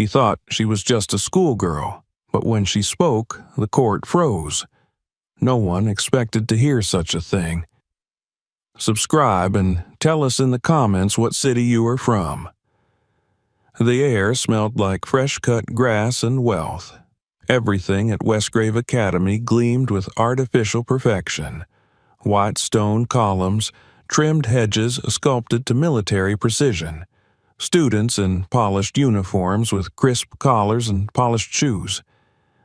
He thought she was just a schoolgirl, but when she spoke, the court froze. No one expected to hear such a thing. Subscribe and tell us in the comments what city you are from. The air smelled like fresh-cut grass and wealth. Everything at Westgrave Academy gleamed with artificial perfection. White stone columns, trimmed hedges sculpted to military precision. Students in polished uniforms with crisp collars and polished shoes.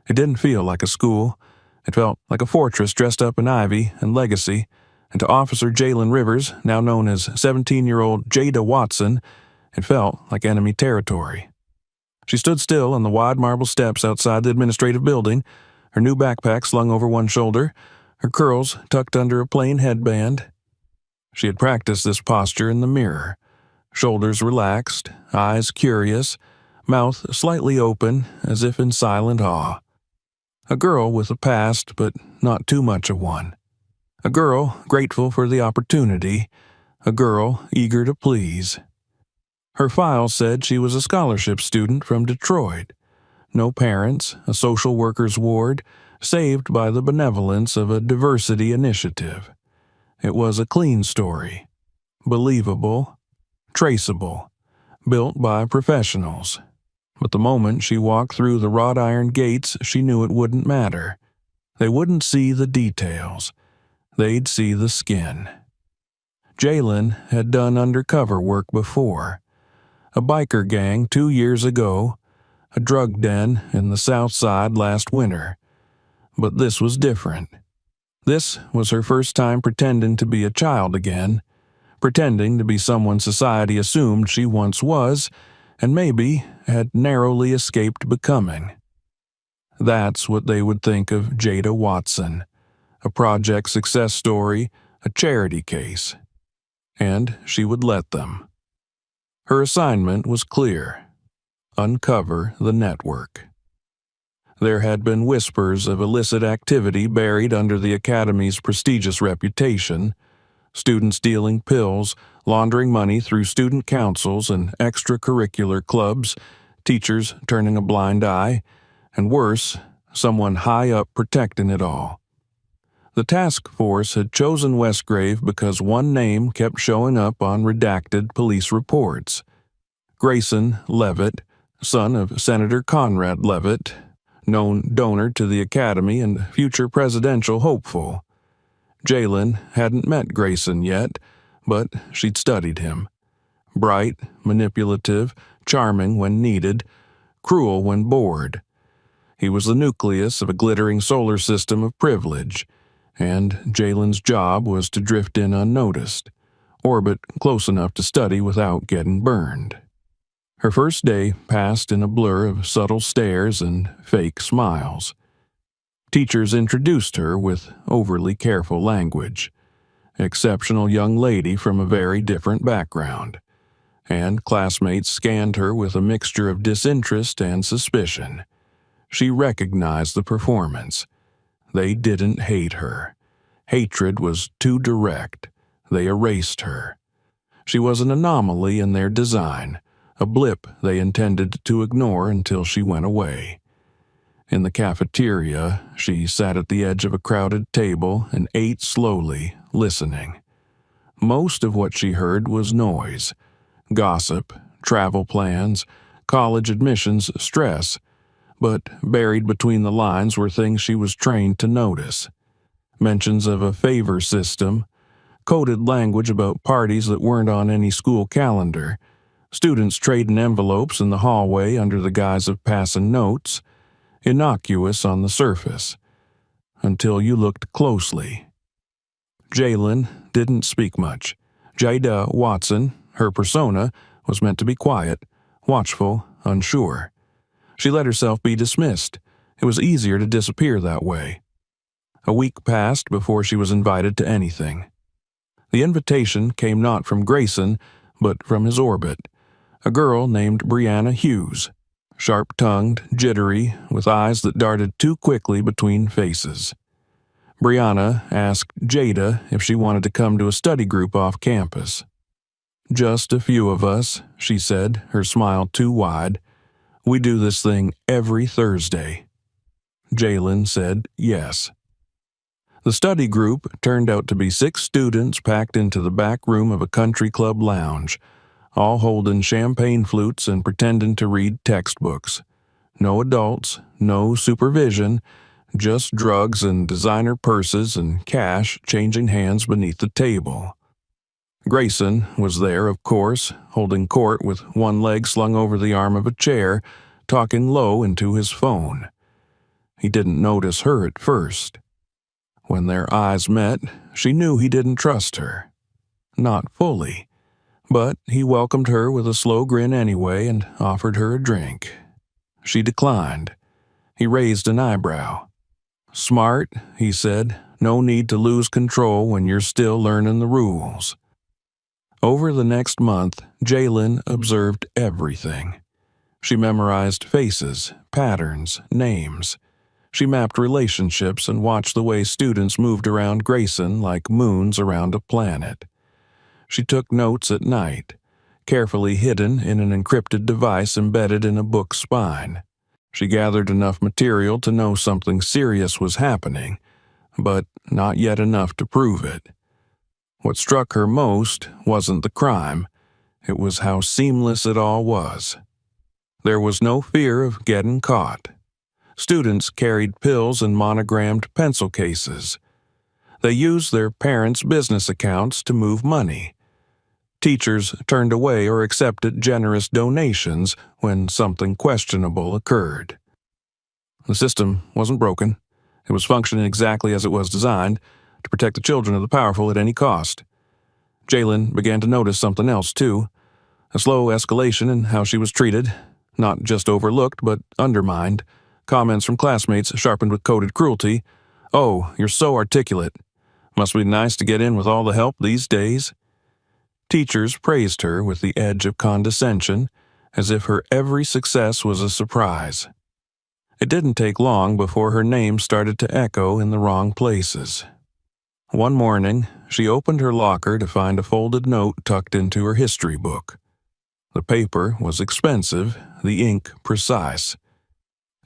It didn't feel like a school. It felt like a fortress dressed up in ivy and legacy, and to Officer Jalen Rivers, now known as 17-year-old Jada Watson, it felt like enemy territory. She stood still on the wide marble steps outside the administrative building, her new backpack slung over one shoulder, her curls tucked under a plain headband. She had practiced this posture in the mirror, shoulders relaxed, eyes curious, mouth slightly open as if in silent awe. A girl with a past, but not too much of one. A girl grateful for the opportunity, a girl eager to please. Her file said she was a scholarship student from Detroit. No parents, a social worker's ward, saved by the benevolence of a diversity initiative. It was a clean story. Believable, traceable, built by professionals. But the moment she walked through the wrought iron gates, she knew it wouldn't matter. They wouldn't see the details. They'd see the skin. Jalen had done undercover work before. A biker gang 2 years ago, a drug den in the South Side last winter. But this was different. This was her first time pretending to be a child again, pretending to be someone society assumed she once was, and maybe had narrowly escaped becoming. That's what they would think of Jada Watson, a project success story, a charity case. And she would let them. Her assignment was clear: uncover the network. There had been whispers of illicit activity buried under the Academy's prestigious reputation, students dealing pills, laundering money through student councils and extracurricular clubs, teachers turning a blind eye, and worse, someone high up protecting it all. The task force had chosen Westgrave because one name kept showing up on redacted police reports. Grayson Levitt, son of Senator Conrad Levitt, known donor to the Academy and future presidential hopeful. Jalen hadn't met Grayson yet, but she'd studied him. Bright, manipulative, charming when needed, cruel when bored. He was the nucleus of a glittering solar system of privilege, and Jalen's job was to drift in unnoticed, orbit close enough to study without getting burned. Her first day passed in a blur of subtle stares and fake smiles. Teachers introduced her with overly careful language. Exceptional young lady from a very different background. And classmates scanned her with a mixture of disinterest and suspicion. She recognized the performance. They didn't hate her. Hatred was too direct. They erased her. She was an anomaly in their design, a blip they intended to ignore until she went away. In the cafeteria, she sat at the edge of a crowded table and ate slowly, listening. Most of what she heard was noise, gossip, travel plans, college admissions stress, but buried between the lines were things she was trained to notice. Mentions of a favor system, coded language about parties that weren't on any school calendar, students trading envelopes in the hallway under the guise of passing notes, innocuous on the surface, until you looked closely. Jalen didn't speak much. Jada Watson, her persona, was meant to be quiet, watchful, unsure. She let herself be dismissed. It was easier to disappear that way. A week passed before she was invited to anything. The invitation came not from Grayson, but from his orbit, a girl named Brianna Hughes, sharp-tongued, jittery, with eyes that darted too quickly between faces. Brianna asked Jada if she wanted to come to a study group off campus. "Just a few of us," she said, her smile too wide. We do this thing every Thursday." Jalen said yes. The study group turned out to be 6 students packed into the back room of a country club lounge, all holding champagne flutes and pretending to read textbooks. No adults, no supervision, just drugs and designer purses and cash changing hands beneath the table. Grayson was there, of course, holding court with one leg slung over the arm of a chair, talking low into his phone. He didn't notice her at first. When their eyes met, she knew he didn't trust her. Not fully, but he welcomed her with a slow grin anyway and offered her a drink. She declined. He raised an eyebrow. "Smart," he said. "No need to lose control when you're still learning the rules." Over the next month, Jalen observed everything. She memorized faces, patterns, names. She mapped relationships and watched the way students moved around Grayson like moons around a planet. She took notes at night, carefully hidden in an encrypted device embedded in a book's spine. She gathered enough material to know something serious was happening, but not yet enough to prove it. What struck her most wasn't the crime, it was how seamless it all was. There was no fear of getting caught. Students carried pills in monogrammed pencil cases. They used their parents' business accounts to move money. Teachers turned away or accepted generous donations when something questionable occurred. The system wasn't broken. It was functioning exactly as it was designed, to protect the children of the powerful at any cost. Jalen began to notice something else, too. A slow escalation in how she was treated, not just overlooked, but undermined. Comments from classmates sharpened with coded cruelty. "Oh, you're so articulate. Must be nice to get in with all the help these days." Teachers praised her with the edge of condescension, as if her every success was a surprise. It didn't take long before her name started to echo in the wrong places. One morning, she opened her locker to find a folded note tucked into her history book. The paper was expensive, the ink precise.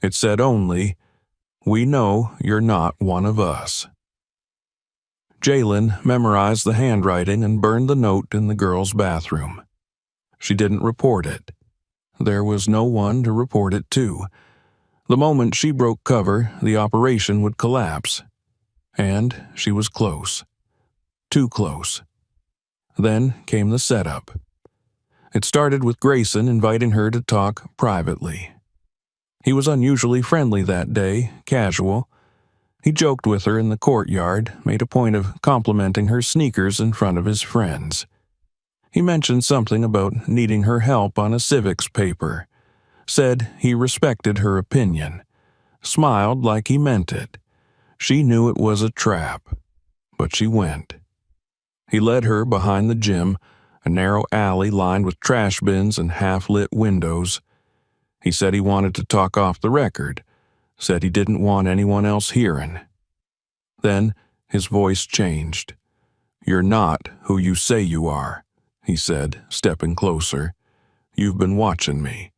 It said only, "We know you're not one of us." Jalen memorized the handwriting and burned the note in the girl's bathroom. She didn't report it. There was no one to report it to. The moment she broke cover, the operation would collapse. And she was close. Too close. Then came the setup. It started with Grayson inviting her to talk privately. He was unusually friendly that day, casual. He joked with her in the courtyard, made a point of complimenting her sneakers in front of his friends. He mentioned something about needing her help on a civics paper, said he respected her opinion, smiled like he meant it. She knew it was a trap, but she went. He led her behind the gym, a narrow alley lined with trash bins and half-lit windows. He said he wanted to talk off the record, said he didn't want anyone else hearing. Then his voice changed. "You're not who you say you are," he said, stepping closer. "You've been watching me,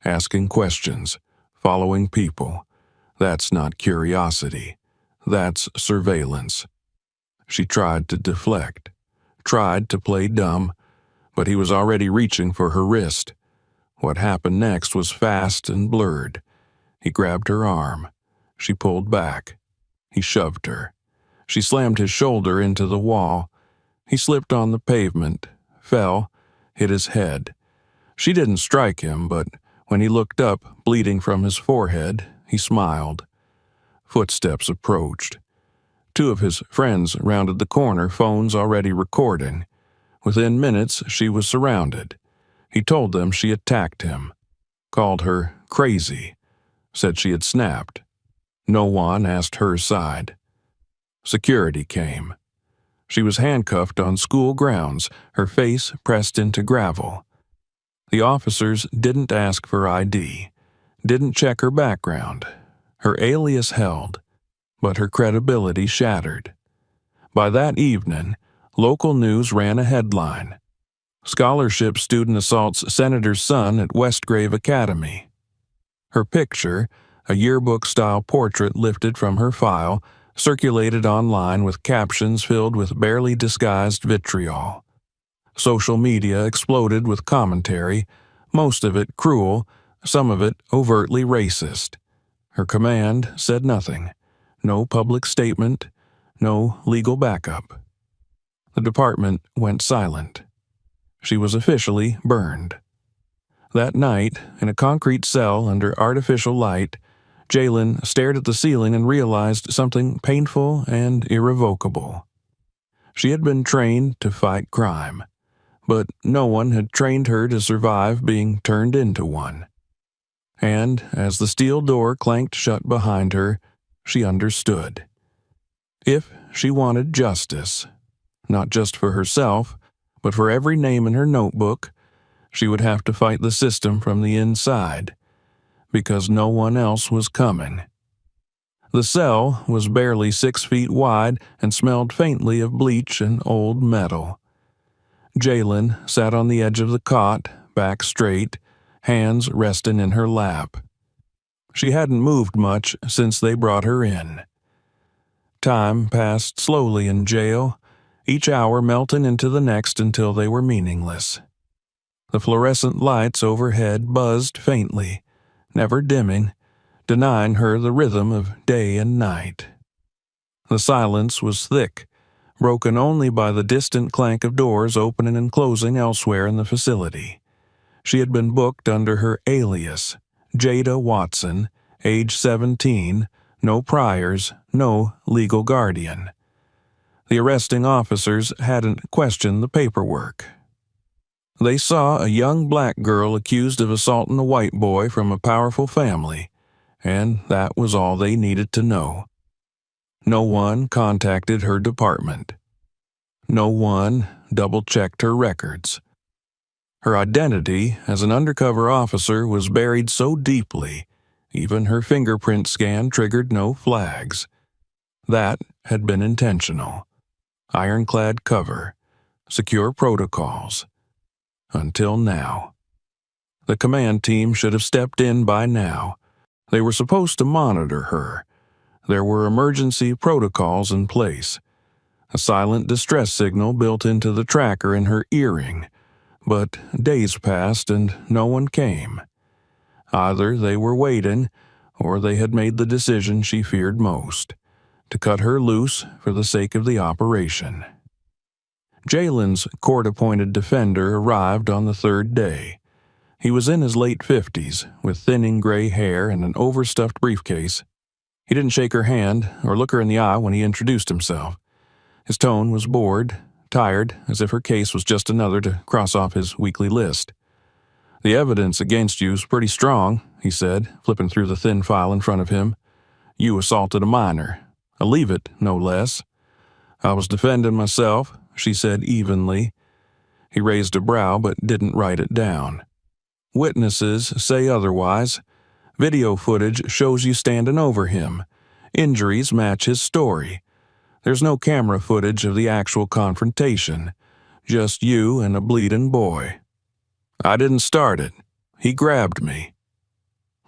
asking questions, following people. That's not curiosity. That's surveillance." She tried to deflect, tried to play dumb, but he was already reaching for her wrist. What happened next was fast and blurred. He grabbed her arm. She pulled back. He shoved her. She slammed his shoulder into the wall. He slipped on the pavement, fell, hit his head. She didn't strike him, but when he looked up, bleeding from his forehead, he smiled. Footsteps approached. 2 of his friends rounded the corner, phones already recording. Within minutes, she was surrounded. He told them she attacked him, called her crazy, said she had snapped. No one asked her side. Security came. She was handcuffed on school grounds, her face pressed into gravel. The officers didn't ask for ID, didn't check her background. Her alias held, but her credibility shattered. By that evening, local news ran a headline: "Scholarship student assaults senator's son at Westgrave Academy." Her picture, a yearbook-style portrait lifted from her file, circulated online with captions filled with barely disguised vitriol. Social media exploded with commentary, most of it cruel, some of it overtly racist. Her command said nothing. No public statement, no legal backup. The department went silent. She was officially burned. That night, in a concrete cell under artificial light, Jalen stared at the ceiling and realized something painful and irrevocable. She had been trained to fight crime, but no one had trained her to survive being turned into one. And as the steel door clanked shut behind her, she understood. If she wanted justice, not just for herself, but for every name in her notebook, she would have to fight the system from the inside, because no one else was coming. The cell was barely 6 feet wide and smelled faintly of bleach and old metal. Jalen sat on the edge of the cot, back straight, hands resting in her lap. She hadn't moved much since they brought her in. Time passed slowly in jail, each hour melting into the next until they were meaningless. The fluorescent lights overhead buzzed faintly, never dimming, denying her the rhythm of day and night. The silence was thick, broken only by the distant clank of doors opening and closing elsewhere in the facility. She had been booked under her alias, Jada Watson, age 17, no priors, no legal guardian. The arresting officers hadn't questioned the paperwork. They saw a young black girl accused of assaulting a white boy from a powerful family, and that was all they needed to know. No one contacted her department. No one double-checked her records. Her identity as an undercover officer was buried so deeply, even her fingerprint scan triggered no flags. That had been intentional. Ironclad cover, secure protocols. Until now. The command team should have stepped in by now. They were supposed to monitor her. There were emergency protocols in place. A silent distress signal built into the tracker in her earring. But days passed and no one came. Either they were waiting, or they had made the decision she feared most, to cut her loose for the sake of the operation. Jalen's court-appointed defender arrived on the third day. He was in his late 50s, with thinning gray hair and an overstuffed briefcase. He didn't shake her hand or look her in the eye when he introduced himself. His tone was bored, tired, as if her case was just another to cross off his weekly list. "The evidence against you is pretty strong," he said, flipping through the thin file in front of him. "You assaulted a minor. A leave-it, no less." "I was defending myself," she said evenly. He raised a brow but didn't write it down. "Witnesses say otherwise. Video footage shows you standing over him. Injuries match his story. There's no camera footage of the actual confrontation. Just you and a bleeding boy." "I didn't start it. He grabbed me."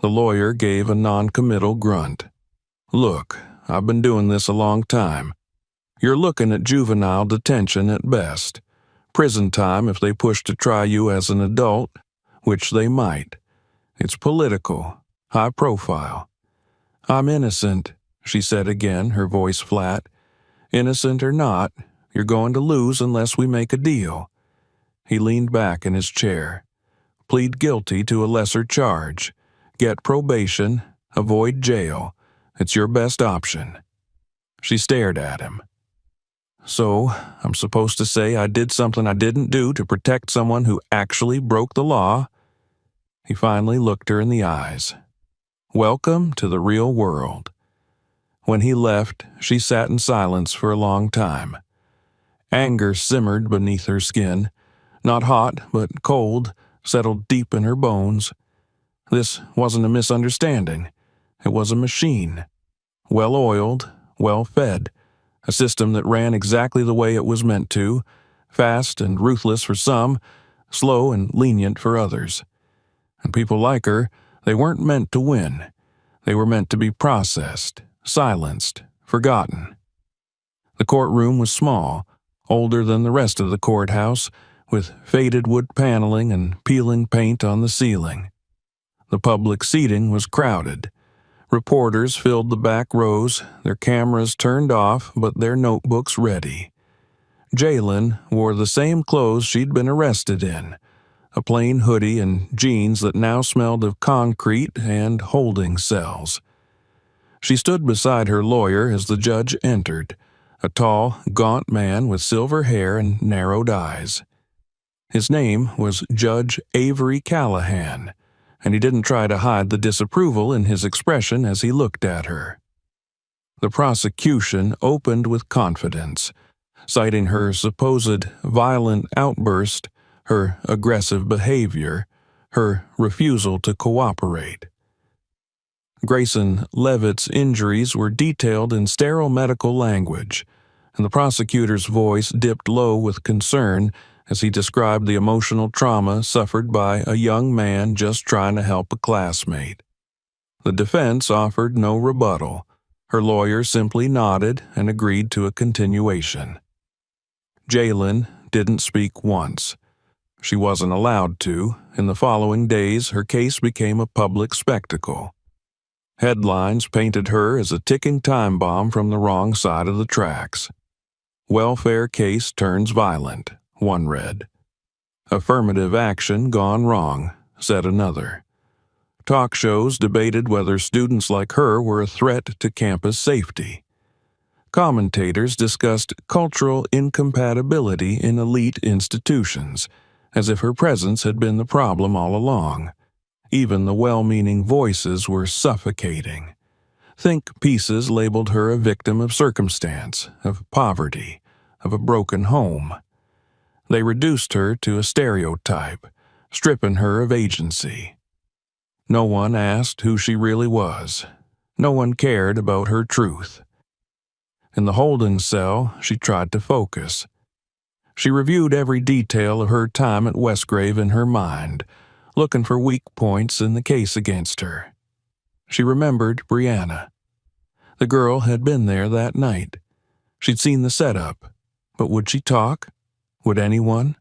The lawyer gave a non-committal grunt. "Look, I've been doing this a long time. You're looking at juvenile detention at best. Prison time if they push to try you as an adult, which they might. It's political, high profile." "I'm innocent," she said again, her voice flat. "Innocent or not, you're going to lose unless we make a deal." He leaned back in his chair. "Plead guilty to a lesser charge. Get probation, avoid jail. It's your best option." She stared at him. "So, I'm supposed to say I did something I didn't do to protect someone who actually broke the law?" He finally looked her in the eyes. "Welcome to the real world." When he left, she sat in silence for a long time. Anger simmered beneath her skin, not hot but cold, settled deep in her bones. This wasn't a misunderstanding. It was a machine. Well-oiled, well-fed. A system that ran exactly the way it was meant to, fast and ruthless for some, slow and lenient for others. And people like her, They weren't meant to win. They were meant to be processed, silenced, forgotten. The courtroom was small, older than the rest of the courthouse, with faded wood paneling and peeling paint on the ceiling. The public seating was crowded. Reporters filled the back rows, their cameras turned off but their notebooks ready. Jalen wore the same clothes she'd been arrested in, a plain hoodie and jeans that now smelled of concrete and holding cells. She stood beside her lawyer as the judge entered, a tall, gaunt man with silver hair and narrowed eyes. His name was Judge Avery Callahan, and he didn't try to hide the disapproval in his expression as he looked at her. The prosecution opened with confidence, citing her supposed violent outburst, her aggressive behavior, her refusal to cooperate. Grayson Levitt's injuries were detailed in sterile medical language, and the prosecutor's voice dipped low with concern as he described the emotional trauma suffered by a young man just trying to help a classmate. The defense offered no rebuttal. Her lawyer simply nodded and agreed to a continuation. Jalen didn't speak once. She wasn't allowed to. In the following days, her case became a public spectacle. Headlines painted her as a ticking time bomb from the wrong side of the tracks. "Welfare case turns violent," one read. "Affirmative action gone wrong," said another. Talk shows debated whether students like her were a threat to campus safety. Commentators discussed cultural incompatibility in elite institutions, as if her presence had been the problem all along. Even the well-meaning voices were suffocating. Think pieces labeled her a victim of circumstance, of poverty, of a broken home. They reduced her to a stereotype, stripping her of agency. No one asked who she really was. No one cared about her truth. In the holding cell, she tried to focus. She reviewed every detail of her time at Westgrave in her mind, looking for weak points in the case against her. She remembered Brianna. The girl had been there that night. She'd seen the setup, but would she talk? Would anyone?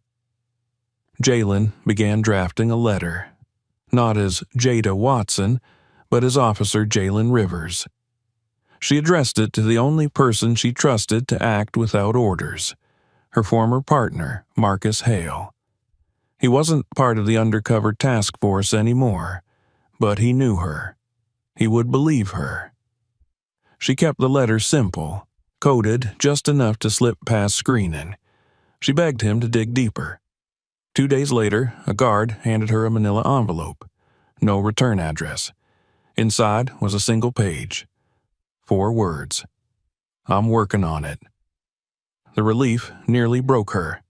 Jalen began drafting a letter, not as Jada Watson, but as Officer Jalen Rivers. She addressed it to the only person she trusted to act without orders, her former partner, Marcus Hale. He wasn't part of the undercover task force anymore, but he knew her. He would believe her. She kept the letter simple, coded just enough to slip past screening. She begged him to dig deeper. 2 days later, a guard handed her a manila envelope. No return address. Inside was a single page. 4 words. "I'm working on it." The relief nearly broke her.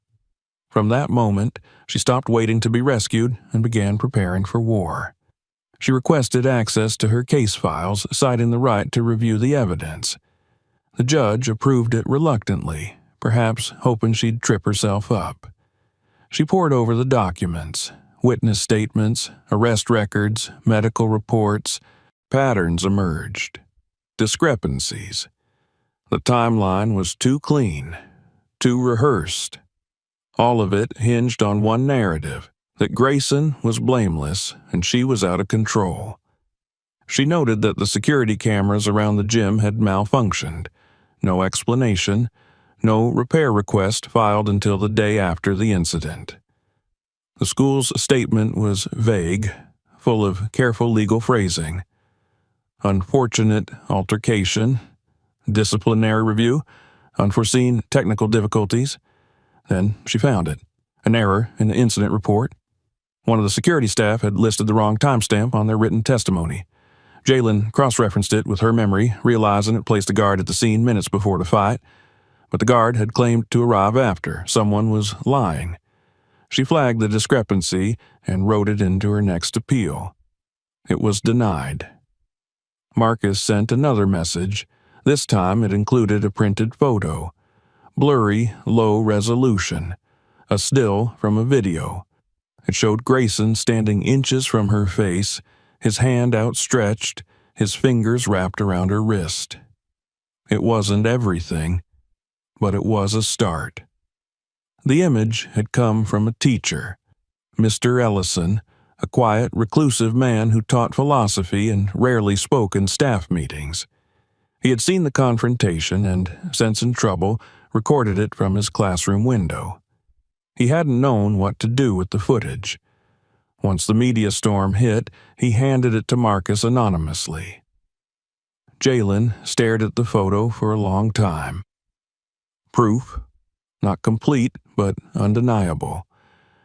From that moment, she stopped waiting to be rescued and began preparing for war. She requested access to her case files, citing the right to review the evidence. The judge approved it reluctantly, perhaps hoping she'd trip herself up. She pored over the documents, witness statements, arrest records, medical reports. Patterns emerged. Discrepancies. The timeline was too clean, too rehearsed. All of it hinged on one narrative, that Grayson was blameless and she was out of control. She noted that the security cameras around the gym had malfunctioned. No explanation, no repair request filed until the day after the incident. The school's statement was vague, full of careful legal phrasing. Unfortunate altercation, disciplinary review, unforeseen technical difficulties. Then she found it, an error in the incident report. One of the security staff had listed the wrong timestamp on their written testimony. Jalen cross-referenced it with her memory, realizing it placed a guard at the scene minutes before the fight. But the guard had claimed to arrive after. Someone was lying. She flagged the discrepancy and wrote it into her next appeal. It was denied. Marcus sent another message. This time it included a printed photo. Blurry, low resolution. A still from a video. It showed Grayson standing inches from her face, his hand outstretched, his fingers wrapped around her wrist. It wasn't everything, but it was a start. The image had come from a teacher, Mr. Ellison, a quiet, reclusive man who taught philosophy and rarely spoke in staff meetings. He had seen the confrontation and, sensing trouble, recorded it from his classroom window. He hadn't known what to do with the footage. Once the media storm hit, he handed it to Marcus anonymously. Jalen stared at the photo for a long time. Proof, not complete, but undeniable.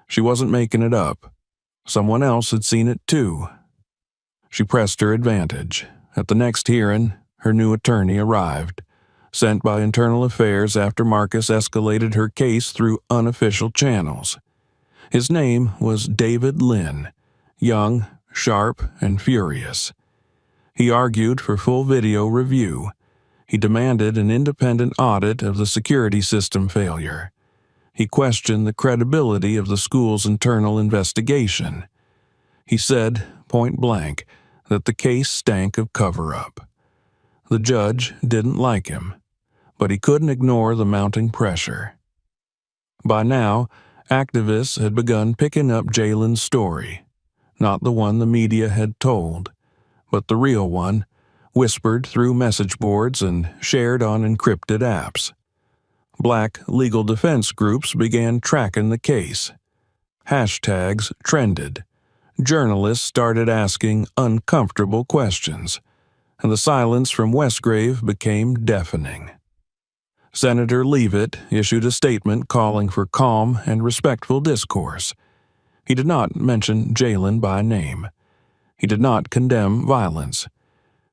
She wasn't making it up. Someone else had seen it too. She pressed her advantage. At the next hearing, her new attorney arrived, sent by Internal Affairs after Marcus escalated her case through unofficial channels. His name was David Lynn, young, sharp, and furious. He argued for full video review. He demanded an independent audit of the security system failure. He questioned the credibility of the school's internal investigation. He said, point blank, that the case stank of cover-up. The judge didn't like him, but he couldn't ignore the mounting pressure. By now, activists had begun picking up Jalen's story, not the one the media had told, but the real one, whispered through message boards and shared on encrypted apps. Black legal defense groups began tracking the case. Hashtags trended. Journalists started asking uncomfortable questions, and the silence from Westgrave became deafening. Senator Leavitt issued a statement calling for calm and respectful discourse. He did not mention Jalen by name. He did not condemn violence.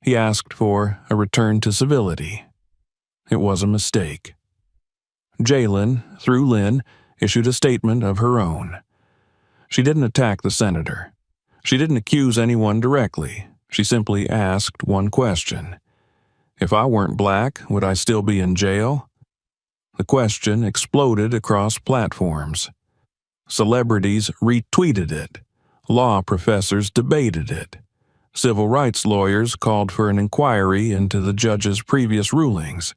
He asked for a return to civility. It was a mistake. Jalen, through Lynn, issued a statement of her own. She didn't attack the senator. She didn't accuse anyone directly. She simply asked one question. If I weren't black, would I still be in jail? The question exploded across platforms. Celebrities retweeted it. Law professors debated it. Civil rights lawyers called for an inquiry into the judge's previous rulings.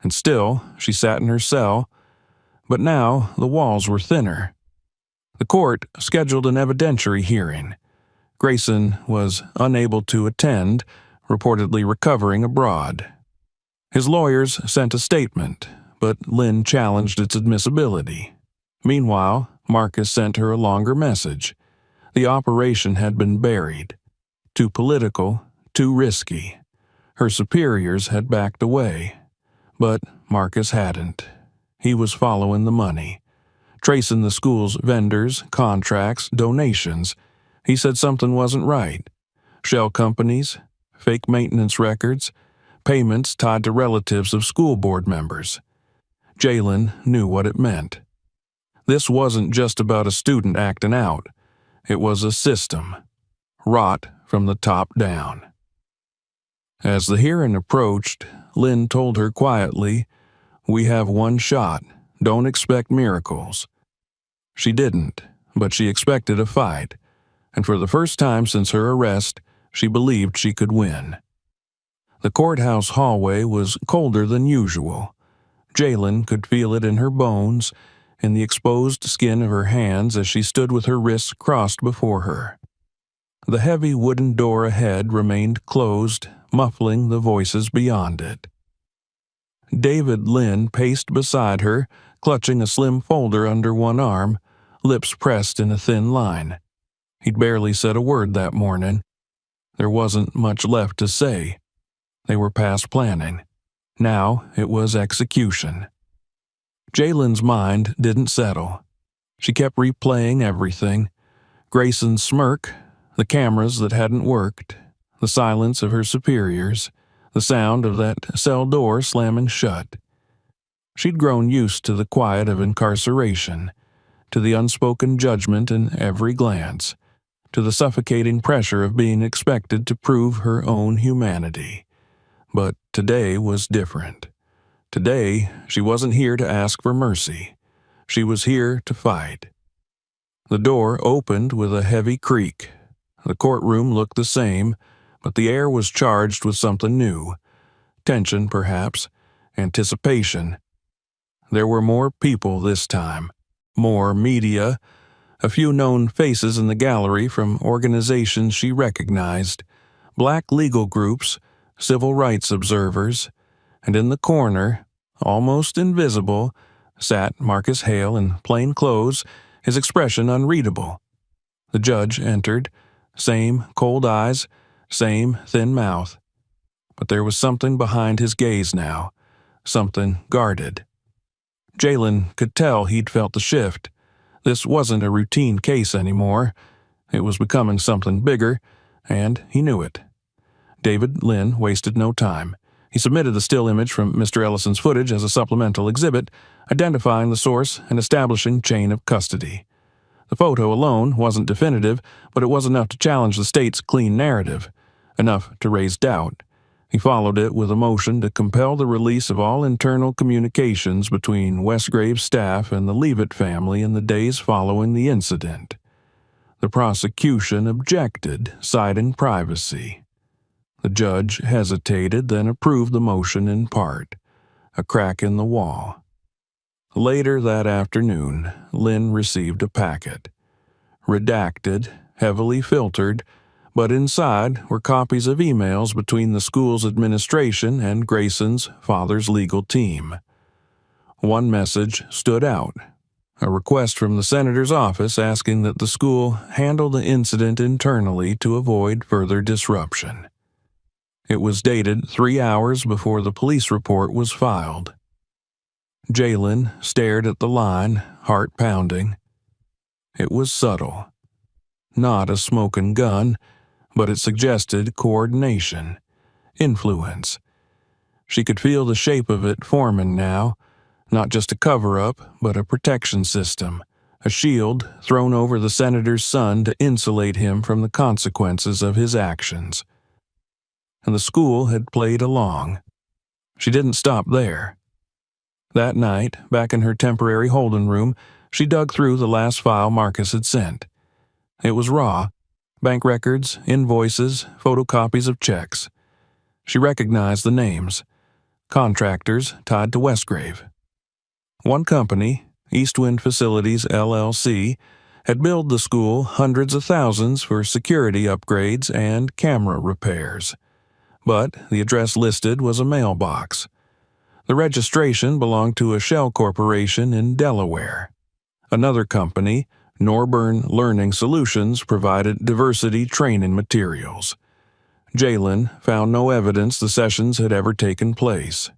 And still, she sat in her cell, but now the walls were thinner. The court scheduled an evidentiary hearing. Grayson was unable to attend, reportedly recovering abroad. His lawyers sent a statement, but Lynn challenged its admissibility. Meanwhile, Marcus sent her a longer message. The operation had been buried. Too political, too risky. Her superiors had backed away. But Marcus hadn't. He was following the money, tracing the school's vendors, contracts, donations. He said something wasn't right. Shell companies, fake maintenance records, payments tied to relatives of school board members. Jalen knew what it meant. This wasn't just about a student acting out. It was a system, rot from the top down. As the hearing approached, Lynn told her quietly, "We have one shot. Don't expect miracles." She didn't, but she expected a fight, and for the first time since her arrest, she believed she could win. The courthouse hallway was colder than usual. Jalen could feel it in her bones, in the exposed skin of her hands as she stood with her wrists crossed before her. The heavy wooden door ahead remained closed, muffling the voices beyond it. David Lynn paced beside her, clutching a slim folder under one arm, lips pressed in a thin line. He'd barely said a word that morning. There wasn't much left to say. They were past planning. Now it was execution. Jalen's mind didn't settle. She kept replaying everything. Grayson's smirk, the cameras that hadn't worked, the silence of her superiors, the sound of that cell door slamming shut. She'd grown used to the quiet of incarceration, to the unspoken judgment in every glance, to the suffocating pressure of being expected to prove her own humanity. But today was different. Today, she wasn't here to ask for mercy. She was here to fight. The door opened with a heavy creak. The courtroom looked the same, but the air was charged with something new. Tension, perhaps. Anticipation. There were more people this time. More media. A few known faces in the gallery from organizations she recognized. Black legal groups, civil rights observers. And in the corner, almost invisible, sat Marcus Hale in plain clothes, his expression unreadable. The judge entered. Same cold eyes, same thin mouth. But there was something behind his gaze now, something guarded. Jalen could tell he'd felt the shift. This wasn't a routine case anymore. It was becoming something bigger, and he knew it. David Lynn wasted no time. He submitted the still image from Mr. Ellison's footage as a supplemental exhibit, identifying the source and establishing chain of custody. The photo alone wasn't definitive, but it was enough to challenge the state's clean narrative, enough to raise doubt. He followed it with a motion to compel the release of all internal communications between Westgrave's staff and the Leavitt family in the days following the incident. The prosecution objected, citing privacy. The judge hesitated, then approved the motion in part. A crack in the wall. Later that afternoon, Lynn received a packet. Redacted, heavily filtered, but inside were copies of emails between the school's administration and Grayson's father's legal team. One message stood out. A request from the senator's office asking that the school handle the incident internally to avoid further disruption. It was dated 3 hours before the police report was filed. Jalen stared at the line, heart pounding. It was subtle. Not a smoking gun, but it suggested coordination, influence. She could feel the shape of it forming now, not just a cover-up, but a protection system, a shield thrown over the senator's son to insulate him from the consequences of his actions. And the school had played along. She didn't stop there. That night, back in her temporary holding room, she dug through the last file Marcus had sent. It was raw. Bank records, invoices, photocopies of checks. She recognized the names. Contractors tied to Westgrave. One company, Eastwind Facilities LLC, had billed the school hundreds of thousands for security upgrades and camera repairs. But the address listed was a mailbox. The registration belonged to a shell corporation in Delaware. Another company, Norburn Learning Solutions, provided diversity training materials. Jalen found no evidence the sessions had ever taken place.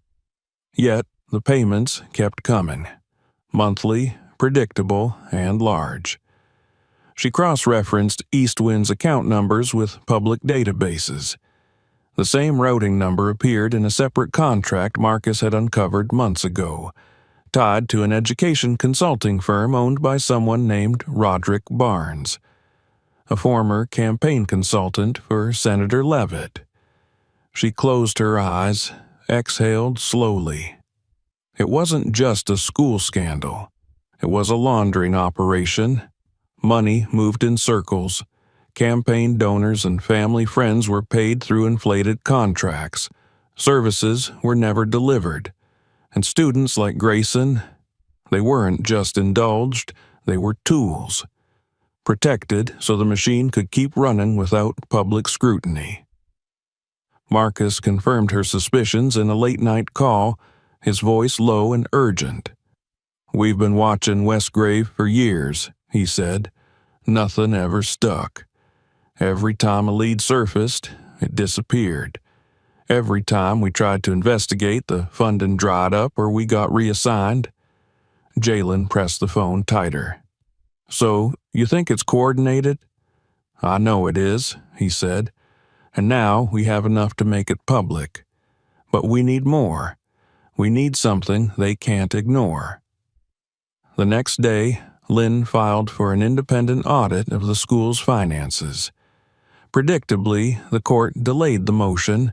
Yet the payments kept coming. Monthly, predictable, and large. She cross-referenced Eastwind's account numbers with public databases. The same routing number appeared in a separate contract Marcus had uncovered months ago, tied to an education consulting firm owned by someone named Roderick Barnes, a former campaign consultant for Senator Leavitt. She closed her eyes, exhaled slowly. It wasn't just a school scandal. It was a laundering operation. Money moved in circles. Campaign donors and family friends were paid through inflated contracts. Services were never delivered. And students like Grayson, they weren't just indulged, they were tools. Protected so the machine could keep running without public scrutiny. Marcus confirmed her suspicions in a late-night call, his voice low and urgent. "We've been watching Westgrave for years," he said. "Nothing ever stuck. Every time a lead surfaced, it disappeared. Every time we tried to investigate, the funding dried up or we got reassigned." Jalen pressed the phone tighter. "So, you think it's coordinated?" "I know it is," he said. "And now we have enough to make it public. But we need more. We need something they can't ignore." The next day, Lynn filed for an independent audit of the school's finances. Predictably, the court delayed the motion,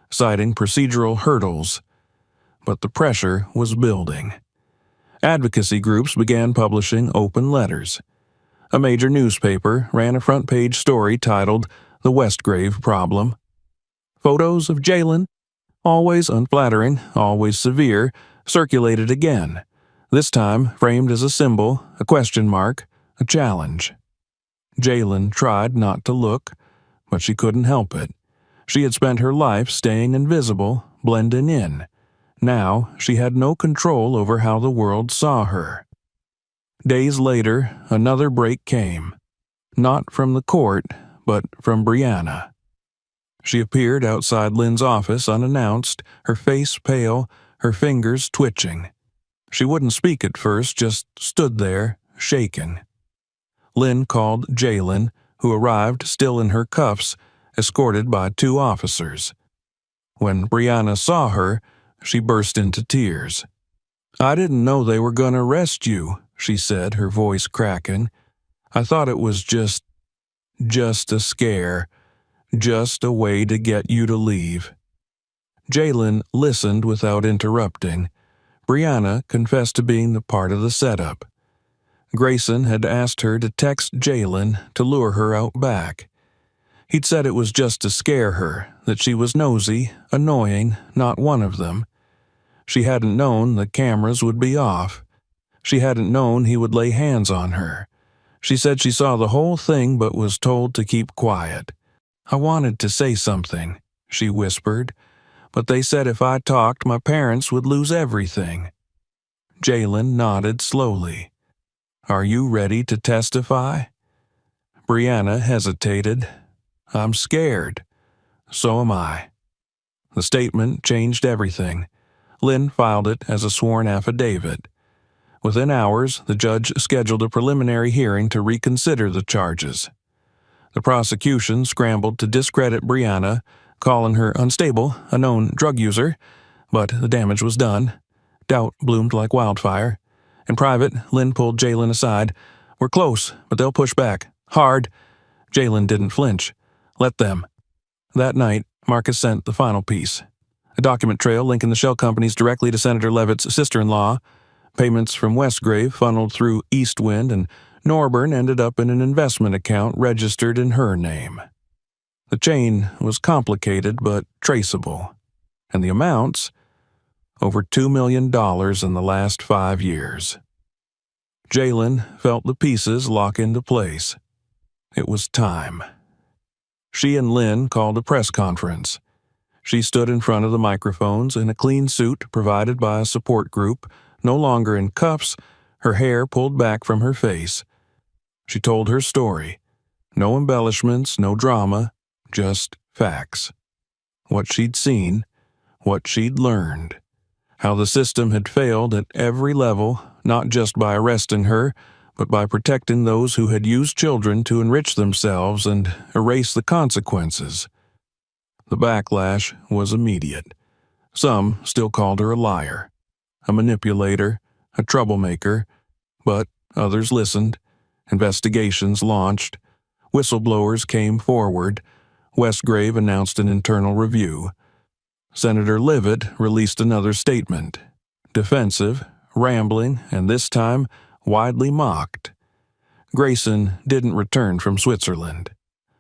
citing procedural hurdles. But the pressure was building. Advocacy groups began publishing open letters. A major newspaper ran a front-page story titled "The Westgrave Problem." Photos of Jalen, always unflattering, always severe, circulated again, this time framed as a symbol, a question mark, a challenge. Jalen tried not to look, but she couldn't help it. She had spent her life staying invisible, blending in. Now she had no control over how the world saw her. Days later, another break came. Not from the court, but from Brianna. She appeared outside Lynn's office unannounced, her face pale, her fingers twitching. She wouldn't speak at first, just stood there, shaken. Lynn called Jalen, who arrived still in her cuffs, escorted by 2 officers. When Brianna saw her, she burst into tears. "I didn't know they were going to arrest you," she said, her voice cracking. "I thought it was just a scare, just a way to get you to leave." Jalen listened without interrupting. Brianna confessed to being the part of the setup. Grayson had asked her to text Jalen to lure her out back. He'd said it was just to scare her, that she was nosy, annoying, not one of them. She hadn't known the cameras would be off. She hadn't known he would lay hands on her. She said she saw the whole thing but was told to keep quiet. "I wanted to say something," she whispered, "but they said if I talked, my parents would lose everything." Jalen nodded slowly. "Are you ready to testify?" Brianna hesitated. "I'm scared." "So am I." The statement changed everything. Lynn filed it as a sworn affidavit. Within hours, the judge scheduled a preliminary hearing to reconsider the charges. The prosecution scrambled to discredit Brianna, calling her unstable, a known drug user, but the damage was done. Doubt bloomed like wildfire. In private, Lynn pulled Jalen aside. "We're close, but they'll push back. Hard." Jalen didn't flinch. "Let them." That night, Marcus sent the final piece. A document trail linking the shell companies directly to Senator Levitt's sister-in-law. Payments from Westgrave funneled through Eastwind, and Norburn ended up in an investment account registered in her name. The chain was complicated but traceable. And the amounts? Over $2 million in the last 5 years. Jalen felt the pieces lock into place. It was time. She and Lynn called a press conference. She stood in front of the microphones in a clean suit provided by a support group, no longer in cuffs, her hair pulled back from her face. She told her story. No embellishments, no drama, just facts. What she'd seen, what she'd learned. How the system had failed at every level, not just by arresting her, but by protecting those who had used children to enrich themselves and erase the consequences. The backlash was immediate. Some still called her a liar, a manipulator, a troublemaker, but others listened. Investigations launched. Whistleblowers came forward. Westgrave announced an internal review. Senator Levitt released another statement. Defensive, rambling, and this time widely mocked. Grayson didn't return from Switzerland.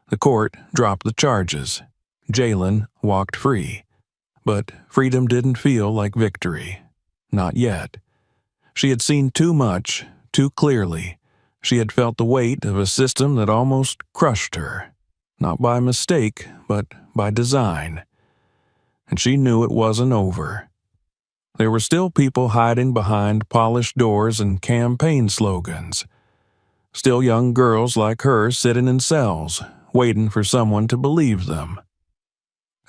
The court dropped the charges. Jalen walked free. But freedom didn't feel like victory. Not yet. She had seen too much, too clearly. She had felt the weight of a system that almost crushed her. Not by mistake, but by design. And she knew it wasn't over. There were still people hiding behind polished doors and campaign slogans. Still young girls like her sitting in cells, waiting for someone to believe them.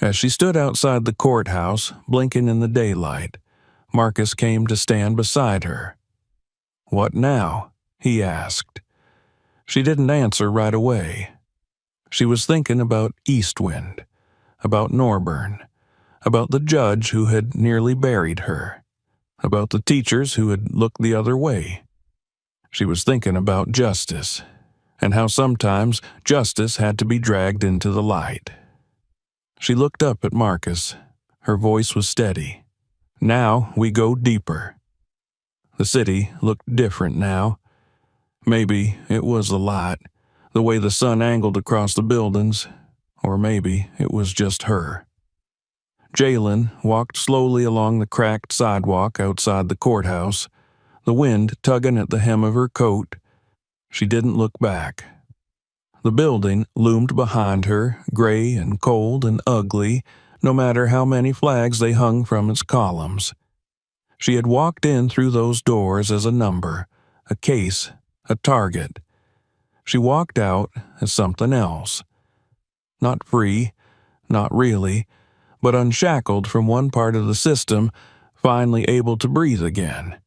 As she stood outside the courthouse, blinking in the daylight, Marcus came to stand beside her. "What now?" he asked. She didn't answer right away. She was thinking about Eastwind, about Norburn, about the judge who had nearly buried her, about the teachers who had looked the other way. She was thinking about justice, and how sometimes justice had to be dragged into the light. She looked up at Marcus. Her voice was steady. "Now we go deeper." The city looked different now. Maybe it was the light, the way the sun angled across the buildings, or maybe it was just her. Jalen walked slowly along the cracked sidewalk outside the courthouse, the wind tugging at the hem of her coat. She didn't look back. The building loomed behind her, gray and cold and ugly, no matter how many flags they hung from its columns. She had walked in through those doors as a number, a case, a target. She walked out as something else. Not free, not really, but unshackled from one part of the system, finally able to breathe again.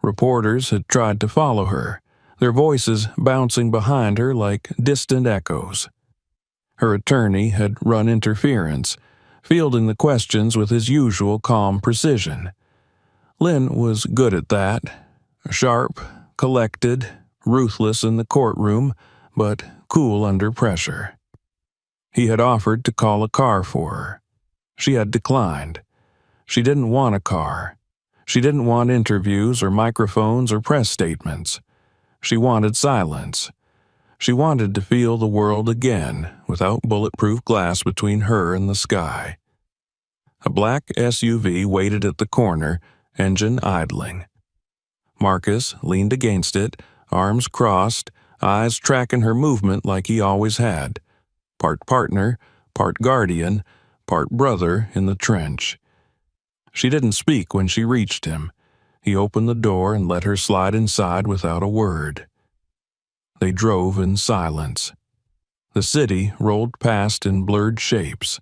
Reporters had tried to follow her, their voices bouncing behind her like distant echoes. Her attorney had run interference, fielding the questions with his usual calm precision. Lynn was good at that, sharp, collected, ruthless in the courtroom, but cool under pressure. He had offered to call a car for her. She had declined. She didn't want a car. She didn't want interviews or microphones or press statements. She wanted silence. She wanted to feel the world again without bulletproof glass between her and the sky. A black SUV waited at the corner, engine idling. Marcus leaned against it, arms crossed, eyes tracking her movement like he always had. Part partner, part guardian, part brother in the trench. She didn't speak when she reached him. He opened the door and let her slide inside without a word. They drove in silence. The city rolled past in blurred shapes.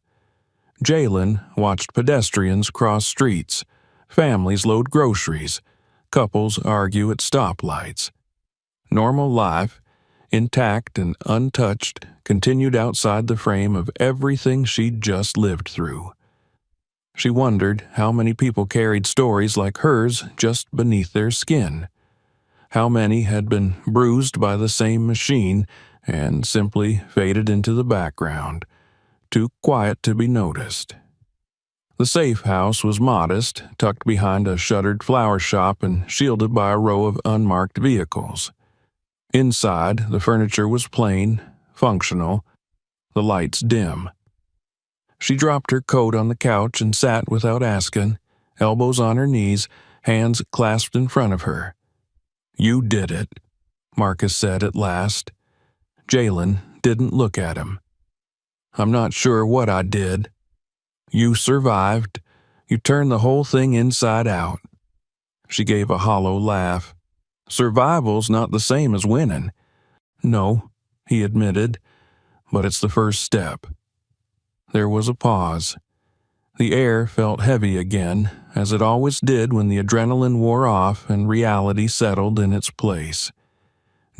Jalen watched pedestrians cross streets, families load groceries, couples argue at stoplights. Normal life, intact and untouched, continued outside the frame of everything she'd just lived through. She wondered how many people carried stories like hers just beneath their skin. How many had been bruised by the same machine and simply faded into the background, too quiet to be noticed. The safe house was modest, tucked behind a shuttered flower shop and shielded by a row of unmarked vehicles. Inside, the furniture was plain, functional, the lights dim. She dropped her coat on the couch and sat without asking, elbows on her knees, hands clasped in front of her. "You did it," Marcus said at last. Jalen didn't look at him. "I'm not sure what I did." "You survived. You turned the whole thing inside out." She gave a hollow laugh. "Survival's not the same as winning." "No," he admitted, "but it's the first step." There was a pause. The air felt heavy again, as it always did when the adrenaline wore off and reality settled in its place.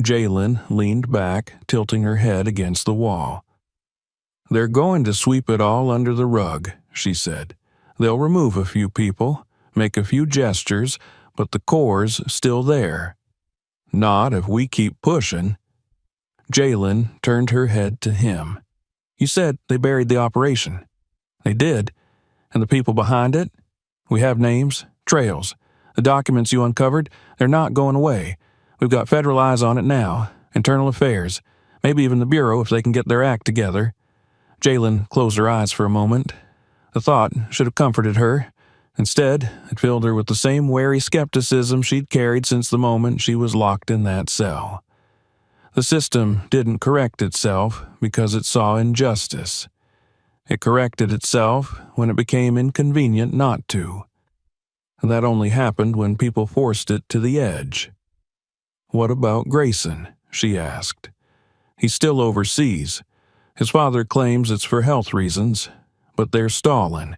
Jalen leaned back, tilting her head against the wall. "They're going to sweep it all under the rug," she said. "They'll remove a few people, make a few gestures, but the core's still there. Not if we keep pushing." Jalen turned her head to him. "You said they buried the operation." "They did. And the people behind it? We have names, trails. The documents you uncovered, they're not going away. We've got federal eyes on it now, internal affairs, maybe even the Bureau if they can get their act together." Jalen closed her eyes for a moment. The thought should have comforted her. Instead, it filled her with the same wary skepticism she'd carried since the moment she was locked in that cell. The system didn't correct itself because it saw injustice. It corrected itself when it became inconvenient not to. That only happened when people forced it to the edge. "What about Grayson?" she asked. "He's still overseas. His father claims it's for health reasons, but they're stalling,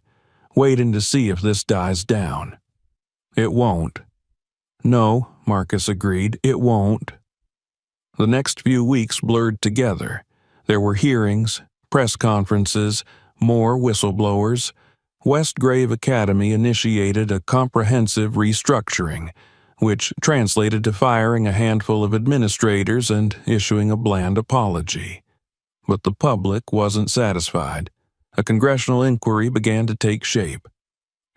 waiting to see if this dies down." "It won't." "No," Marcus agreed, "it won't." The next few weeks blurred together. There were hearings, press conferences, more whistleblowers. Westgrave Academy initiated a comprehensive restructuring, which translated to firing a handful of administrators and issuing a bland apology. But the public wasn't satisfied. A congressional inquiry began to take shape.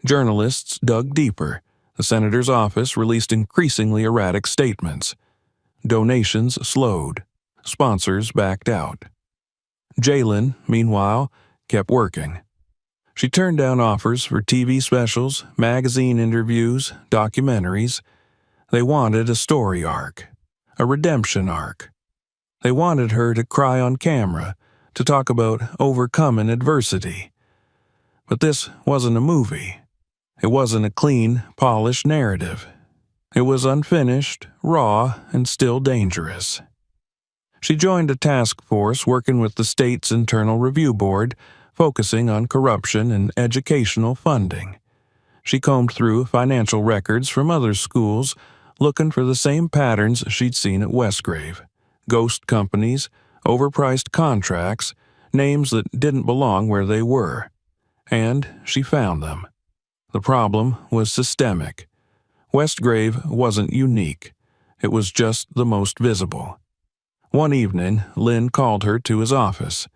Journalists dug deeper. The senator's office released increasingly erratic statements. Donations slowed. Sponsors backed out. Jalen, meanwhile, kept working. She turned down offers for TV specials, magazine interviews, documentaries. They wanted a story arc, a redemption arc. They wanted her to cry on camera, to talk about overcoming adversity. But this wasn't a movie. It wasn't a clean, polished narrative. It was unfinished, raw, and still dangerous. She joined a task force working with the state's Internal Review Board, focusing on corruption and educational funding. She combed through financial records from other schools, looking for the same patterns she'd seen at Westgrave: ghost companies, overpriced contracts, names that didn't belong where they were. And she found them. The problem was systemic. Westgrave wasn't unique. It was just the most visible. One evening, Lynn called her to his office.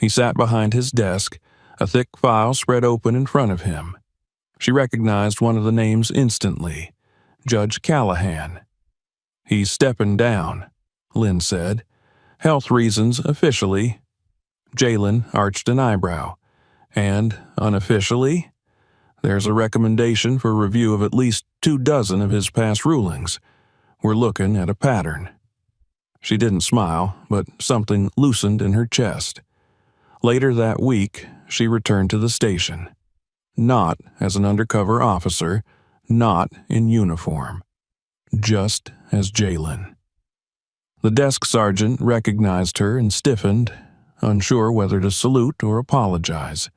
He sat behind his desk, a thick file spread open in front of him. She recognized one of the names instantly: Judge Callahan. "He's stepping down," Lynn said. "Health reasons officially." Jalen arched an eyebrow. "And unofficially? There's a recommendation for review of at least 24 of his past rulings. We're looking at a pattern." She didn't smile, but something loosened in her chest. Later that week, she returned to the station. Not as an undercover officer, not in uniform. Just as Jalen. The desk sergeant recognized her and stiffened, unsure whether to salute or apologize.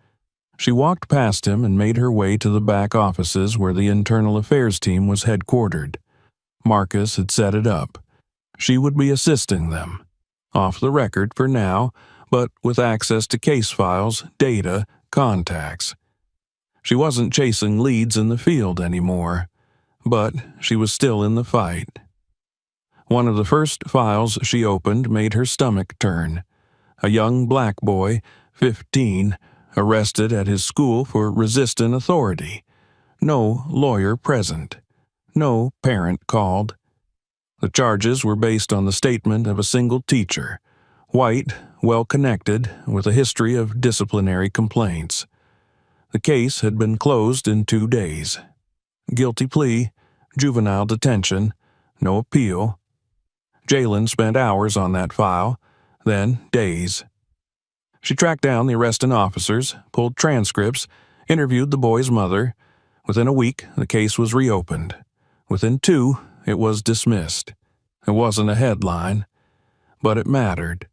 She walked past him and made her way to the back offices where the internal affairs team was headquartered. Marcus had set it up. She would be assisting them. Off the record for now, but with access to case files, data, contacts. She wasn't chasing leads in the field anymore, but she was still in the fight. One of the first files she opened made her stomach turn. A young black boy, 15, arrested at his school for resisting authority. No lawyer present. No parent called. The charges were based on the statement of a single teacher, white, well-connected, with a history of disciplinary complaints. The case had been closed in 2 days. Guilty plea, juvenile detention, no appeal. Jalen spent hours on that file, then days. She tracked down the arresting officers, pulled transcripts, interviewed the boy's mother. Within a week, the case was reopened. Within 2, it was dismissed. It wasn't a headline, but it mattered.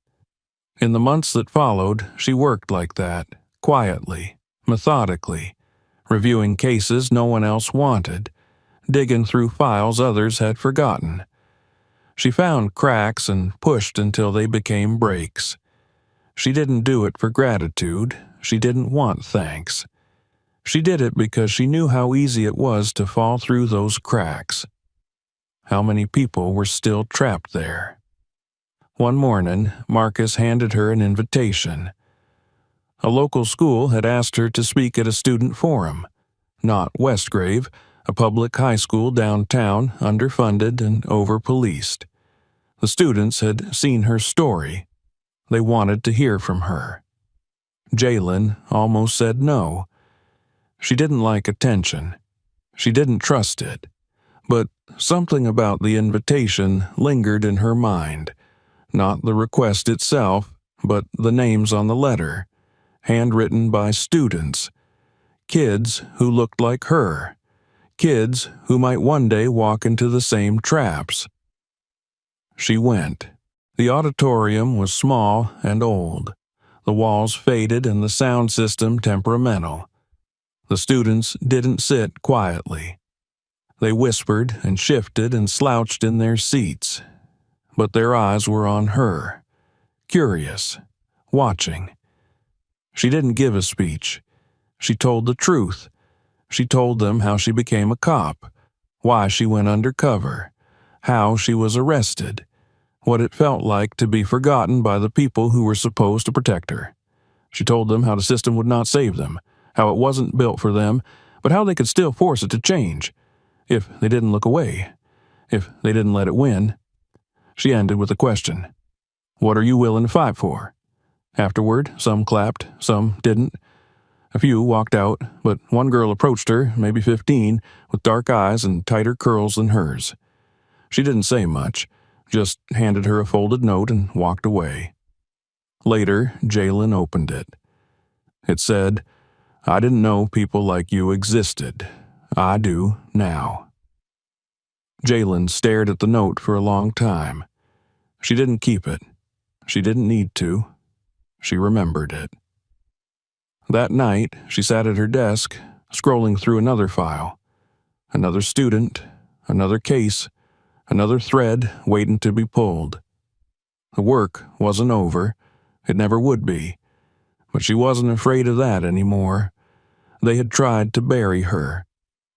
In the months that followed, she worked like that, quietly, methodically, reviewing cases no one else wanted, digging through files others had forgotten. She found cracks and pushed until they became breaks. She didn't do it for gratitude. She didn't want thanks. She did it because she knew how easy it was to fall through those cracks. How many people were still trapped there? One morning, Marcus handed her an invitation. A local school had asked her to speak at a student forum. Not Westgrave, a public high school downtown, underfunded and over-policed. The students had seen her story. They wanted to hear from her. Jalen almost said no. She didn't like attention. She didn't trust it. But something about the invitation lingered in her mind. Not the request itself, but the names on the letter, handwritten by students. Kids who looked like her. Kids who might one day walk into the same traps. She went. The auditorium was small and old. The walls faded and the sound system temperamental. The students didn't sit quietly. They whispered and shifted and slouched in their seats. But their eyes were on her, curious, watching. She didn't give a speech. She told the truth. She told them how she became a cop, why she went undercover, how she was arrested, what it felt like to be forgotten by the people who were supposed to protect her. She told them how the system would not save them, how it wasn't built for them, but how they could still force it to change, if they didn't look away, if they didn't let it win. She ended with a question. "What are you willing to fight for?" Afterward, some clapped, some didn't. A few walked out, but one girl approached her, maybe 15, with dark eyes and tighter curls than hers. She didn't say much, just handed her a folded note and walked away. Later, Jalen opened it. It said, "I didn't know people like you existed. I do now." Jalen stared at the note for a long time. She didn't keep it. She didn't need to. She remembered it. That night, she sat at her desk, scrolling through another file. Another student, another case, another thread waiting to be pulled. The work wasn't over. It never would be. But she wasn't afraid of that anymore. They had tried to bury her.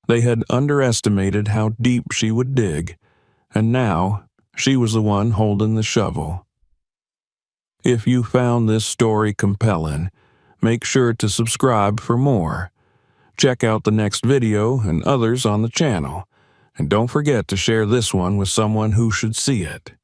They had underestimated how deep she would dig, and now she was the one holding the shovel. If you found this story compelling, make sure to subscribe for more. Check out the next video and others on the channel, and don't forget to share this one with someone who should see it.